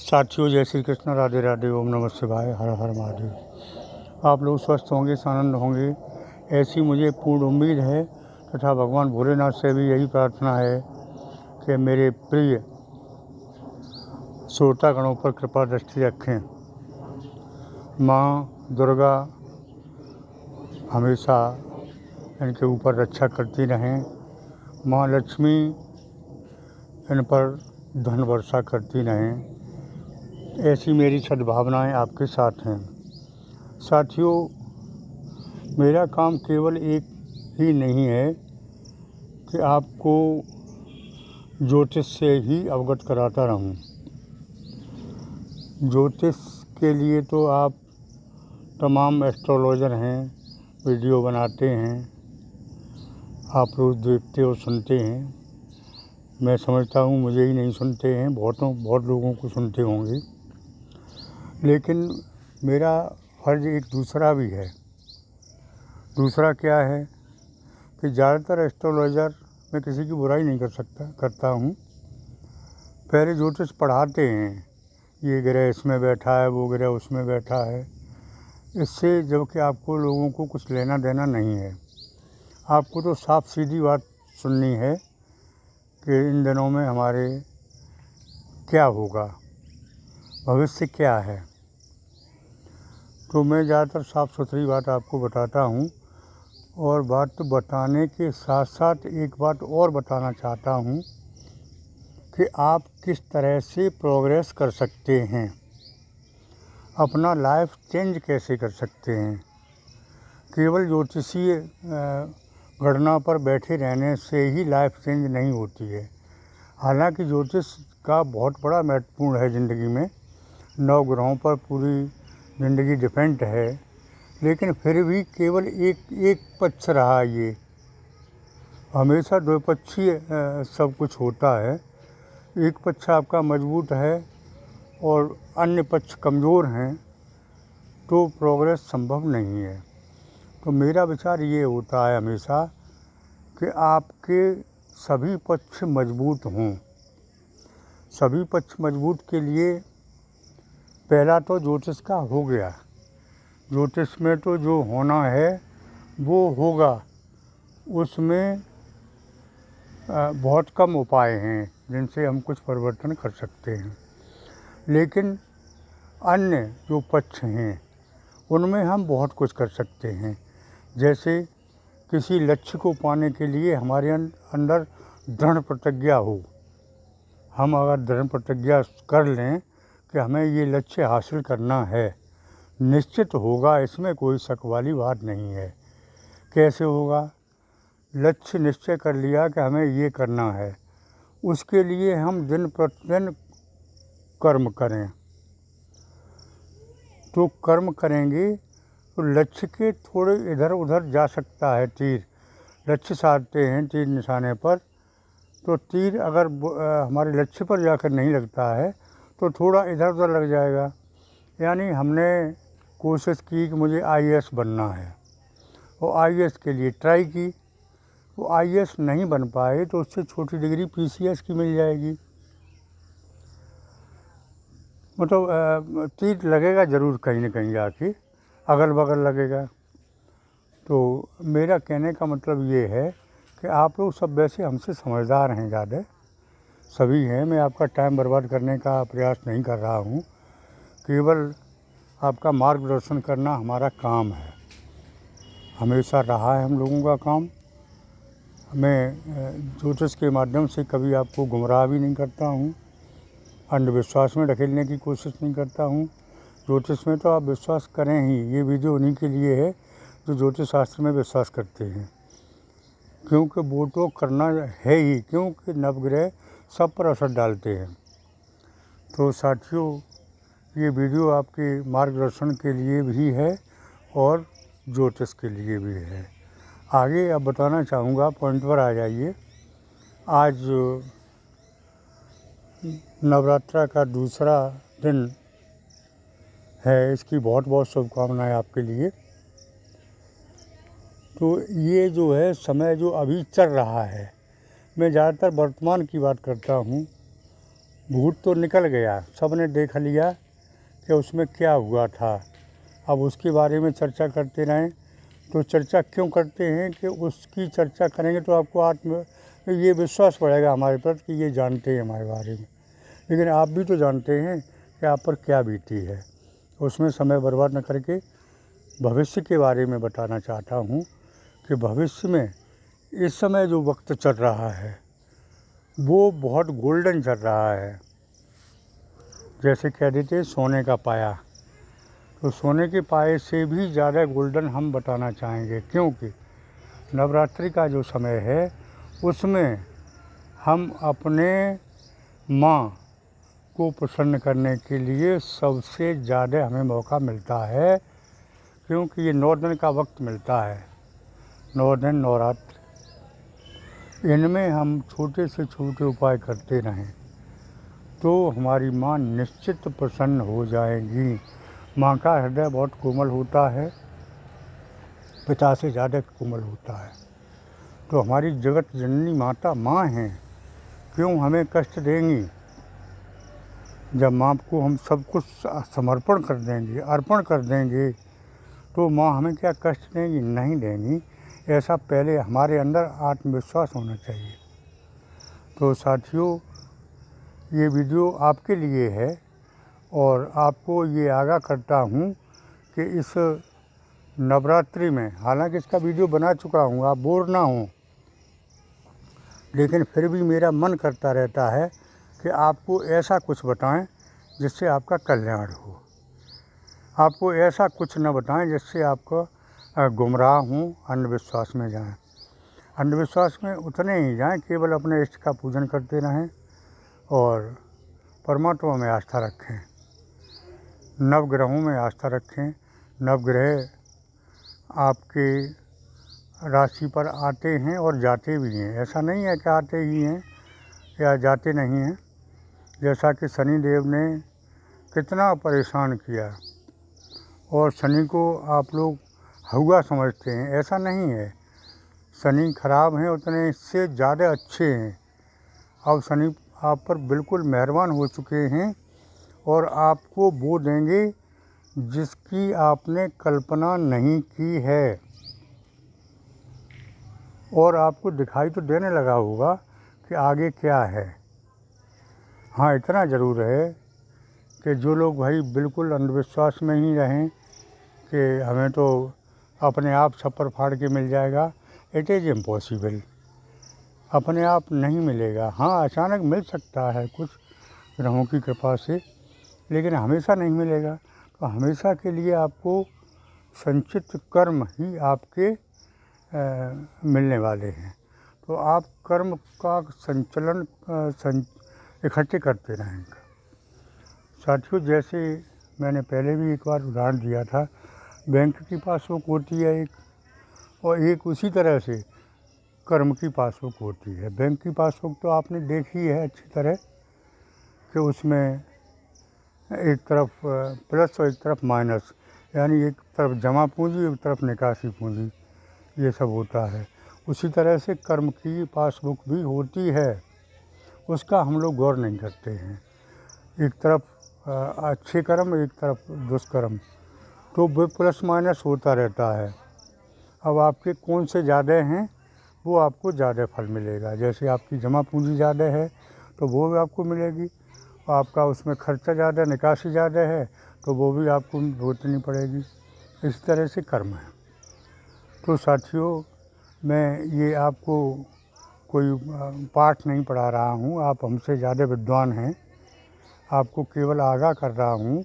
साथियों, जय श्री कृष्ण, राधे राधे, ओम नमः शिवाय, हर हर महादेव। आप लोग स्वस्थ होंगे, आनंद होंगे, ऐसी मुझे पूर्ण उम्मीद है तथा भगवान भोलेनाथ से भी यही प्रार्थना है कि मेरे प्रिय श्रोतागणों पर कृपा दृष्टि रखें। माँ दुर्गा हमेशा इनके ऊपर रक्षा करती रहें। माँ लक्ष्मी इन पर धन वर्षा करती रहें। ऐसी मेरी सद्भावनाएं आपके साथ हैं। साथियों, मेरा काम केवल एक ही नहीं है कि आपको ज्योतिष से ही अवगत कराता रहूं। ज्योतिष के लिए तो आप तमाम एस्ट्रोलॉजर हैं, वीडियो बनाते हैं, आप रोज़ देखते और सुनते हैं। मैं समझता हूँ मुझे ही नहीं सुनते हैं, बहुत लोगों को सुनते होंगे। लेकिन मेरा फ़र्ज़ एक दूसरा भी है। दूसरा क्या है कि ज़्यादातर एस्ट्रोलॉजर, मैं किसी की बुराई नहीं करता हूँ, पहले ज्योतिष पढ़ाते हैं, ये ग्रह इसमें बैठा है, वो ग्रह उसमें बैठा है। इससे जबकि आपको लोगों को कुछ लेना देना नहीं है। आपको तो साफ सीधी बात सुननी है कि इन दिनों में हमारे क्या होगा, भविष्य क्या है। तो मैं ज़्यादातर साफ़ सुथरी बात आपको बताता हूँ। और बात तो बताने के साथ साथ एक बात और बताना चाहता हूँ कि आप किस तरह से प्रोग्रेस कर सकते हैं, अपना लाइफ चेंज कैसे कर सकते हैं। केवल ज्योतिषीय गणना पर बैठे रहने से ही लाइफ चेंज नहीं होती है। हालांकि ज्योतिष का बहुत बड़ा महत्वपूर्ण है ज़िंदगी में, 9 ग्रहों पर पूरी ज़िंदगी डिपेंड है, लेकिन फिर भी केवल एक पक्ष रहा। ये हमेशा द्विपक्षीय सब कुछ होता है। एक पक्ष आपका मजबूत है और अन्य पक्ष कमज़ोर हैं तो प्रोग्रेस संभव नहीं है। तो मेरा विचार ये होता है हमेशा कि आपके सभी पक्ष मजबूत हों। सभी पक्ष मजबूत के लिए पहला तो ज्योतिष का हो गया। ज्योतिष में तो जो होना है वो होगा, उसमें बहुत कम उपाय हैं जिनसे हम कुछ परिवर्तन कर सकते हैं। लेकिन अन्य जो पक्ष हैं उनमें हम बहुत कुछ कर सकते हैं। जैसे किसी लक्ष्य को पाने के लिए हमारे अंदर दृढ़ प्रतिज्ञा हो। हम अगर दृढ़ प्रतिज्ञा कर लें कि हमें ये लक्ष्य हासिल करना है, निश्चित होगा, इसमें कोई शक वाली बात नहीं है। कैसे होगा? लक्ष्य निश्चय कर लिया कि हमें ये करना है, उसके लिए हम दिन प्रतिदिन कर्म करें। तो कर्म करेंगे तो लक्ष्य के थोड़े इधर उधर जा सकता है तीर। लक्ष्य साधते हैं तीर निशाने पर, तो तीर अगर हमारे लक्ष्य पर जाकर नहीं लगता है तो थोड़ा इधर उधर लग जाएगा। यानी हमने कोशिश की कि मुझे IAS बनना है और IAS के लिए ट्राई की, वो IAS नहीं बन पाए तो उससे छोटी डिग्री PCS की मिल जाएगी। मतलब तीर लगेगा ज़रूर कहीं न कहीं जाके, अगल बगल लगेगा। तो मेरा कहने का मतलब ये है कि आप लोग सब वैसे हमसे समझदार हैं, ज़्यादा सभी हैं। मैं आपका टाइम बर्बाद करने का प्रयास नहीं कर रहा हूँ, केवल आपका मार्गदर्शन करना हमारा काम है, हमेशा रहा है हम लोगों का काम। मैं ज्योतिष के माध्यम से कभी आपको गुमराह भी नहीं करता हूँ, अंधविश्वास में ढकेलने की कोशिश नहीं करता हूँ। ज्योतिष में तो आप विश्वास करें ही। ये वीडियो उन्हीं के लिए है जो ज्योतिष शास्त्र में विश्वास करते हैं, क्योंकि वो तो करना है ही, क्योंकि नवग्रह सब पर असर डालते हैं। तो साथियों, ये वीडियो आपके मार्गदर्शन के लिए भी है और ज्योतिष के लिए भी है। आगे अब बताना चाहूँगा, पॉइंट पर आ जाइए। आज नवरात्रा का दूसरा दिन है, इसकी बहुत बहुत शुभकामनाएं आपके लिए। तो ये जो है समय जो अभी चल रहा है, मैं ज़्यादातर वर्तमान की बात करता हूँ। भूत तो निकल गया, सब ने देख लिया कि उसमें क्या हुआ था। अब उसके बारे में चर्चा करते रहें तो चर्चा क्यों करते हैं कि उसकी चर्चा करेंगे तो आपको ये विश्वास बढ़ेगा हमारे प्रति कि ये जानते हैं हमारे बारे में। लेकिन आप भी तो जानते हैं कि आप पर क्या बीती है। उसमें समय बर्बाद न करके भविष्य के बारे में बताना चाहता हूँ कि भविष्य में इस समय जो वक्त चल रहा है वो बहुत गोल्डन चल रहा है। जैसे कह देते हैं सोने का पाया, तो सोने के पाए से भी ज़्यादा गोल्डन हम बताना चाहेंगे, क्योंकि नवरात्रि का जो समय है उसमें हम अपने माँ को प्रसन्न करने के लिए सबसे ज़्यादा हमें मौका मिलता है, क्योंकि ये 9 दिन का वक्त मिलता है। 9 दिन नवरात्र, इनमें हम छोटे से छोटे उपाय करते रहें तो हमारी माँ निश्चित प्रसन्न हो जाएगी। माँ का हृदय बहुत कोमल होता है, पिता से ज़्यादा कोमल होता है। तो हमारी जगत जननी माता माँ हैं, क्यों हमें कष्ट देंगी। जब माँ को हम सब कुछ समर्पण कर देंगे, अर्पण कर देंगे, तो माँ हमें क्या कष्ट देंगी, नहीं देंगी। ऐसा पहले हमारे अंदर आत्मविश्वास होना चाहिए। तो साथियों, ये वीडियो आपके लिए है और आपको ये आगाह करता हूँ कि इस नवरात्रि में, हालांकि इसका वीडियो बना चुका हूँ, आप बोर ना हों, लेकिन फिर भी मेरा मन करता रहता है कि आपको ऐसा कुछ बताएं जिससे आपका कल्याण हो। आपको ऐसा कुछ न बताएं जिससे आपको गुमराह हों, अंधविश्वास में जाएं। अंधविश्वास में उतने ही जाएं, केवल अपने इष्ट का पूजन करते रहें और परमात्मा में आस्था रखें, नवग्रहों में आस्था रखें। नवग्रह आपके राशि पर आते हैं और जाते भी हैं, ऐसा नहीं है कि आते ही हैं या जाते नहीं हैं। जैसा कि शनि देव ने कितना परेशान किया, और शनि को आप लोग हौवा समझते हैं, ऐसा नहीं है। शनि खराब हैं उतने इससे ज़्यादा अच्छे हैं। अब शनि आप पर बिल्कुल मेहरबान हो चुके हैं और आपको वो देंगे जिसकी आपने कल्पना नहीं की है, और आपको दिखाई तो देने लगा होगा कि आगे क्या है। हाँ, इतना ज़रूर है कि जो लोग भाई बिल्कुल अंधविश्वास में ही रहें कि हमें तो अपने आप छप्पर फाड़ के मिल जाएगा, इट इज़ इम्पॉसिबल। अपने आप नहीं मिलेगा। हाँ, अचानक मिल सकता है कुछ ग्रहों की कृपा से, लेकिन हमेशा नहीं मिलेगा। तो हमेशा के लिए आपको संचित कर्म ही आपके मिलने वाले हैं। तो आप कर्म का संचलन इकट्ठे करते रहेंगे। साथियों, जैसे मैंने पहले भी एक बार उदाहरण दिया था, बैंक की पासबुक होती है एक, और एक उसी तरह से कर्म की पासबुक होती है। बैंक की पासबुक तो आपने देखी है अच्छी तरह कि उसमें एक तरफ प्लस और एक तरफ माइनस, यानी एक तरफ जमा पूंजी, एक तरफ निकासी पूंजी, ये सब होता है। उसी तरह से कर्म की पासबुक भी होती है, उसका हम लोग गौर नहीं करते हैं। एक तरफ अच्छे कर्म, एक तरफ दुष्कर्म, तो वो प्लस माइनस होता रहता है। अब आपके कौन से ज़्यादा हैं वो आपको ज़्यादा फल मिलेगा। जैसे आपकी जमा पूंजी ज़्यादा है तो वो भी आपको मिलेगी, आपका उसमें खर्चा ज़्यादा, निकासी ज़्यादा है तो वो भी आपको भुगतनी पड़ेगी। इस तरह से कर्म है। तो साथियों, मैं ये आपको कोई पाठ नहीं पढ़ा रहा हूँ, आप हमसे ज़्यादा विद्वान हैं। आपको केवल आगाह कर रहा हूँ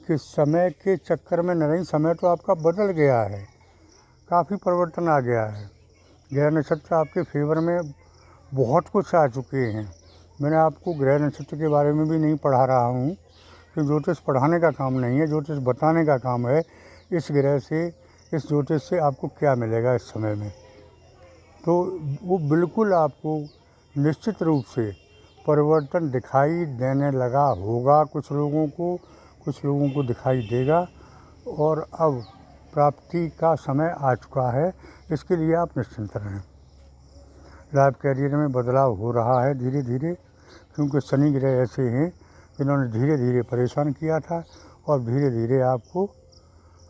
कि समय के चक्कर में नहीं, समय तो आपका बदल गया है, काफ़ी परिवर्तन आ गया है। ग्रह नक्षत्र आपके फेवर में बहुत कुछ आ चुके हैं। मैंने आपको ग्रह नक्षत्र के बारे में भी नहीं पढ़ा रहा हूँ, कि ज्योतिष पढ़ाने का काम नहीं है, ज्योतिष बताने का काम है। इस ग्रह से, इस ज्योतिष से आपको क्या मिलेगा इस समय में, तो वो बिल्कुल आपको निश्चित रूप से परिवर्तन दिखाई देने लगा होगा। कुछ लोगों को दिखाई देगा, और अब प्राप्ति का समय आ चुका है। इसके लिए आप निश्चिंत रहें। लाइफ कैरियर में बदलाव हो रहा है धीरे धीरे, क्योंकि शनि ग्रह ऐसे हैं कि इन्होंने धीरे धीरे परेशान किया था और धीरे धीरे आपको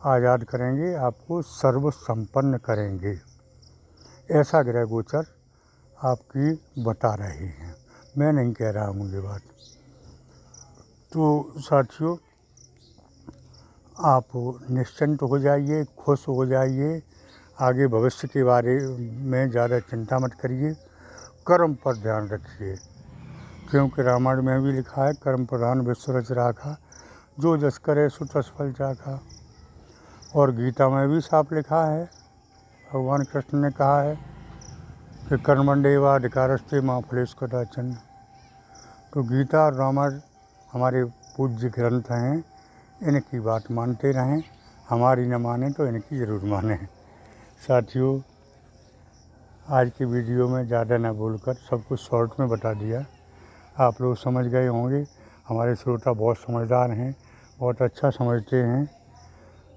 आज़ाद करेंगे, आपको सर्व संपन्न करेंगे, ऐसा ग्रह गोचर आपकी बता रहे हैं। मैं नहीं कह रहा हूँ ये बात। तो साथियों, आप निश्चिंत हो जाइए, खुश हो जाइए, आगे भविष्य के बारे में ज़्यादा चिंता मत करिए, कर्म पर ध्यान रखिए, क्योंकि रामायण में भी लिखा है कर्म प्रधान विश्व रच राखा, जो जस करे सो तस फल चाखा। और गीता में भी साफ लिखा है, भगवान कृष्ण ने कहा है कि कर्मण्येवाधिकारस्ते मा फलेषु कदाचन। तो गीता और रामायण हमारे पूज्य ग्रंथ हैं, इनकी बात मानते रहें, हमारी न माने तो इनकी ज़रूर मानें। साथियों, आज की वीडियो में ज़्यादा ना बोलकर सब कुछ शॉर्ट में बता दिया, आप लोग समझ गए होंगे। हमारे श्रोता बहुत समझदार हैं, बहुत अच्छा समझते हैं,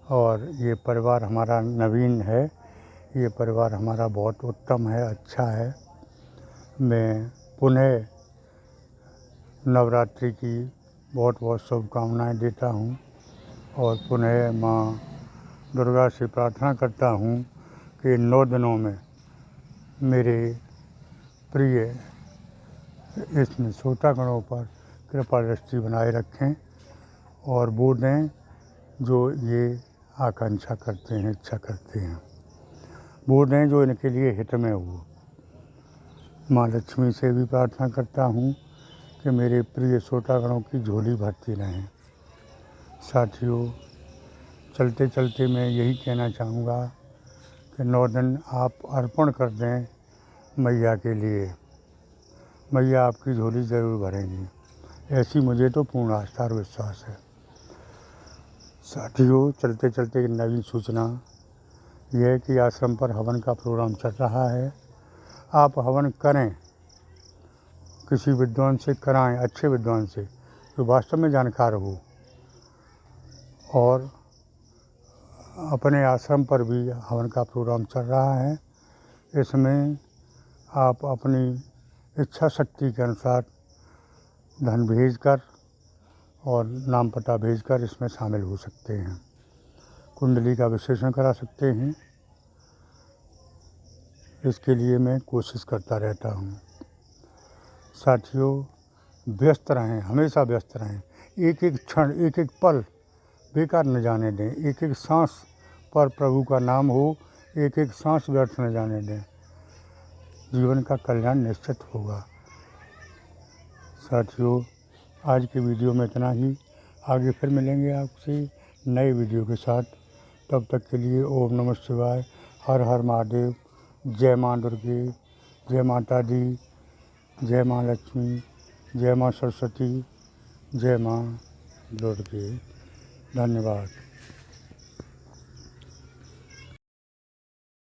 और ये परिवार हमारा नवीन है, ये परिवार हमारा बहुत उत्तम है, अच्छा है। मैं पुनः नवरात्रि की बहुत बहुत शुभकामनाएं देता हूँ और पुनः माँ दुर्गा से प्रार्थना करता हूँ कि 9 दिनों में मेरे प्रिय इस श्रोतागणों पर कृपा दृष्टि बनाए रखें और वो दें जो ये आकांक्षा करते हैं, इच्छा करते हैं, वो दें जो इनके लिए हित में हो। माँ लक्ष्मी से भी प्रार्थना करता हूँ कि मेरे प्रिय श्रोतागणों की झोली भरती रहें। साथियों, चलते चलते मैं यही कहना चाहूँगा कि 9 दिन आप अर्पण कर दें मैया के लिए, मैया आपकी झोली ज़रूर भरेंगी, ऐसी मुझे तो पूर्ण आस्था और विश्वास है। साथियों, चलते चलते एक नवीन सूचना यह है कि आश्रम पर हवन का प्रोग्राम चल रहा है। आप हवन करें, किसी विद्वान से कराएं, अच्छे विद्वान से जो वास्तव में जानकार हो, और अपने आश्रम पर भी हवन का प्रोग्राम चल रहा है। इसमें आप अपनी इच्छा शक्ति के अनुसार धन भेजकर और नाम पता भेजकर इसमें शामिल हो सकते हैं, कुंडली का विश्लेषण करा सकते हैं। इसके लिए मैं कोशिश करता रहता हूँ। साथियों, व्यस्त रहें, हमेशा व्यस्त रहें, एक एक क्षण, एक एक पल बेकार न जाने दें, एक एक सांस पर प्रभु का नाम हो, एक एक सांस व्यर्थ न जाने दें, जीवन का कल्याण निश्चित होगा। साथियों, आज की वीडियो में इतना ही, आगे फिर मिलेंगे आपसे नए वीडियो के साथ। तब तक के लिए ओम नमः शिवाय, हर हर महादेव, जय माँ दुर्गे, जय माता दी, जय माँ लक्ष्मी, जय माँ सरस्वती, जय माँ दुर्गे। धन्यवाद।